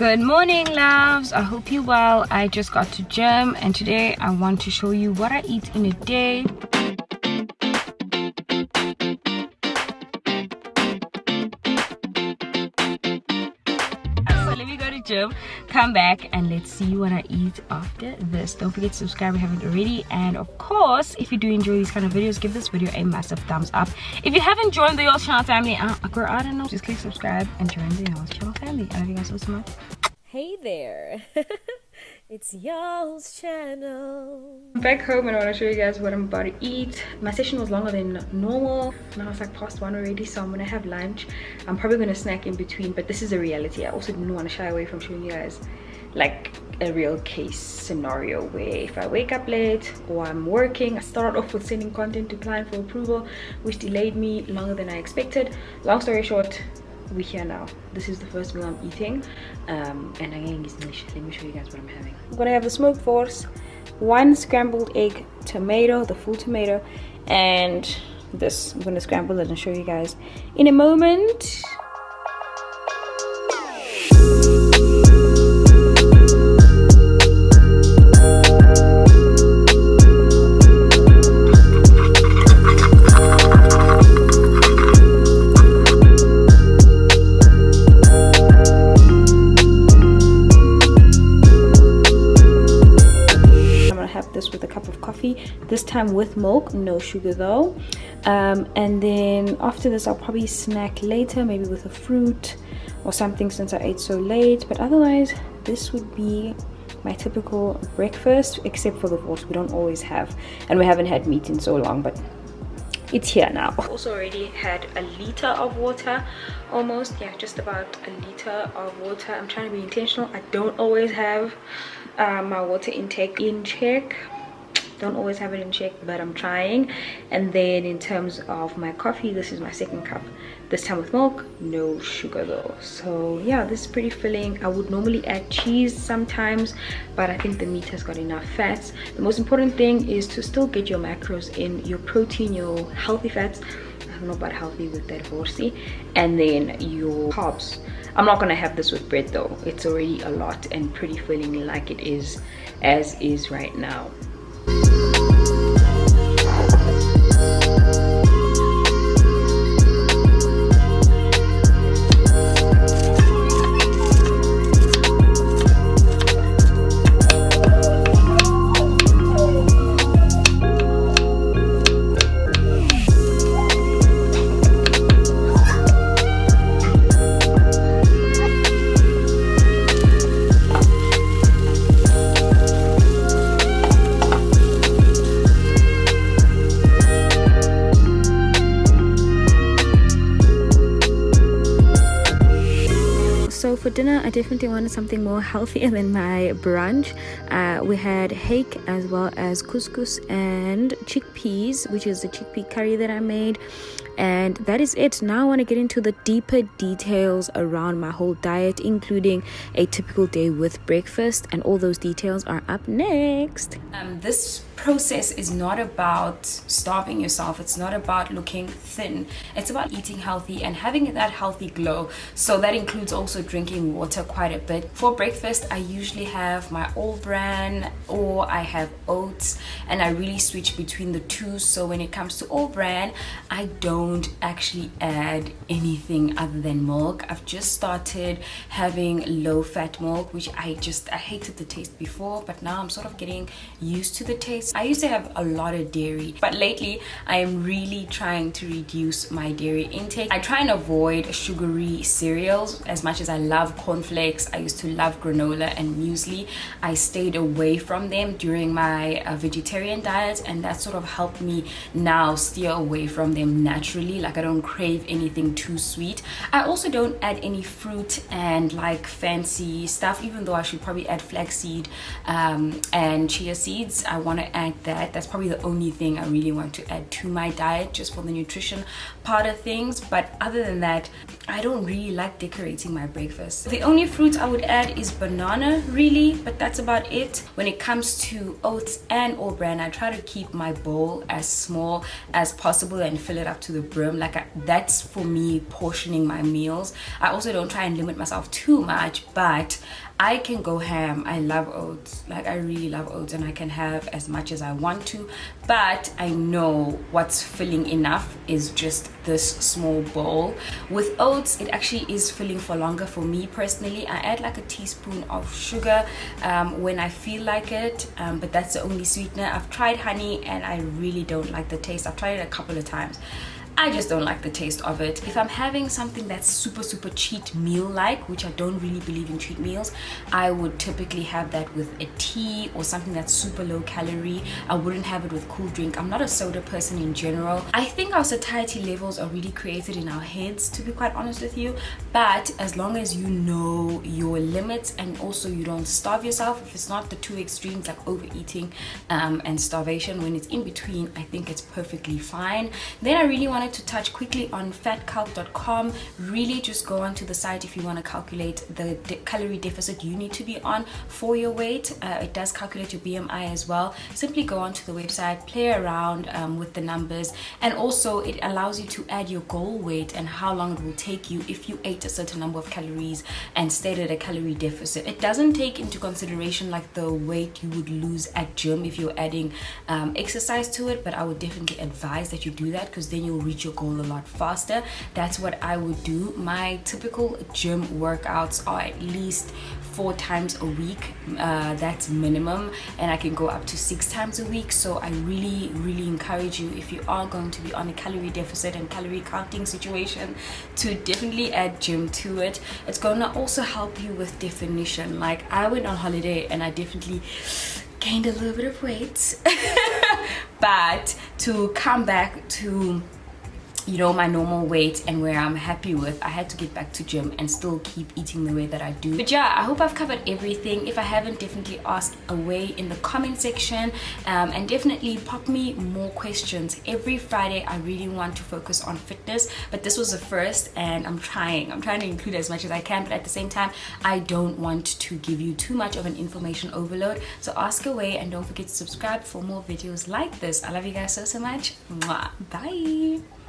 Good morning, loves. I hope you're well. I just got to gym and today I want to show you what I eat in a day. So let me go to gym, come back, and let's see what I eat after this. Don't forget to subscribe if you haven't already, and of course, if you do enjoy these kind of videos, give this video a massive thumbs up. If you haven't joined the Yolz channel family, girl, I don't know, just click subscribe and join the Yolz channel family. I love you guys so much. Hey there, it's Yolz channel. I'm back home and I want to show you guys what I'm about to eat. My session was longer than normal. Now it's like past 1 already, so I'm gonna have lunch. I'm probably gonna snack in between, but this is a reality. I also didn't want to shy away from showing you guys like a real case scenario where if I wake up late or I'm working. I started off with sending content to client for approval, which delayed me longer than I expected. Long story short, we're here now. This is the first meal I'm eating, and again, let me show you guys what I'm having. I'm gonna have the smoked force, 1 scrambled egg tomato, the full tomato, and this. I'm gonna scramble it and show you guys in a moment. With a cup of coffee, this time with milk, no sugar though, and then after this I'll probably snack later, maybe with a fruit or something since I ate so late. But otherwise this would be my typical breakfast, except for the water we don't always have, and we haven't had meat in so long, but it's here now. I've also already had a liter of water, almost, yeah, just about a liter of water. I'm trying to be intentional. I don't always have my water intake in check. Don't always have it in check, but I'm trying. And then in terms of my coffee, this is my 2nd cup, this time with milk, no sugar though. So yeah, this is pretty filling. I would normally add cheese sometimes, but I think the meat has got enough fats. The most important thing is to still get your macros in, your protein, your healthy fats. I don't know about healthy with that horsey, and then your carbs. I'm not gonna have this with bread though. It's already a lot and pretty filling, like it is as is right now. So for dinner, I definitely wanted something more healthier than my brunch. We had hake as well as couscous and chickpeas, which is the chickpea curry that I made. And that is it. Now I want to get into the deeper details around my whole diet, including a typical day with breakfast, and all those details are up next. This process is not about starving yourself. It's not about looking thin. It's about eating healthy and having that healthy glow. So that includes also drinking water quite a bit. For breakfast, I usually have my all bran or I have oats, and I really switch between the two. So when it comes to all bran, I don't actually add anything other than milk. I've just started having low fat milk, which I hated the taste before, but now I'm sort of getting used to the taste. I used to have a lot of dairy, but lately I am really trying to reduce my dairy intake. I try and avoid sugary cereals. As much as I love cornflakes, I used to love granola and muesli, I stayed away from them during my vegetarian diet, and that sort of helped me now steer away from them naturally. Like, I don't crave anything too sweet. I also don't add any fruit and like fancy stuff, even though I should probably add flaxseed and chia seeds. I want to add that. That's probably the only thing I really want to add to my diet, just for the nutrition part of things. But other than that, I don't really like decorating my breakfast. The only fruit I would add is banana, really, but that's about it. When it comes to oats and all bran, I try to keep my bowl as small as possible and fill it up to the the brim. Like that's for me portioning my meals. I also don't try and limit myself too much, but I can go ham. I love oats. Like I really love oats, and I can have as much as I want to, but I know what's filling enough is just this small bowl. With oats, it actually is filling for longer for me personally. I add like a teaspoon of sugar when I feel like it, but that's the only sweetener. I've tried honey and I really don't like the taste. I've tried it a couple of times. I just don't like the taste of it. If I'm having something that's super cheat meal like, which I don't really believe in cheat meals, I would typically have that with a tea or something that's super low calorie. I wouldn't have it with cool drink. I'm not a soda person in general. I think our satiety levels are really created in our heads, to be quite honest with you, but as long as you know your limits and also you don't starve yourself, if it's not the two extremes like overeating and starvation, when it's in between, I think it's perfectly fine. Then I really wanted to touch quickly on fatcalc.com. Really just go onto the site if you want to calculate the calorie deficit you need to be on for your weight. It does calculate your BMI as well. Simply go onto the website, play around with the numbers, and also it allows you to add your goal weight and how long it will take you if you ate a certain number of calories and stayed at a calorie deficit. It doesn't take into consideration like the weight you would lose at gym if you're adding exercise to it, but I would definitely advise that you do that because then you'll reach your goal a lot faster. That's what I would do. My typical gym workouts are at least 4 times a week. That's minimum, and I can go up to 6 times a week. So I really encourage you, if you are going to be on a calorie deficit and calorie counting situation, to definitely add gym to it. It's gonna also help you with definition. Like I went on holiday and I definitely gained a little bit of weight but to come back to my normal weight and where I'm happy with, I had to get back to gym and still keep eating the way that I do. But yeah, I hope I've covered everything. If I haven't, definitely ask away in the comment section, and definitely pop me more questions. Every Friday I really want to focus on fitness, but this was the first and I'm trying to include as much as I can, but at the same time I don't want to give you too much of an information overload. So ask away and don't forget to subscribe for more videos like this. I love you guys so much. Mwah. Bye.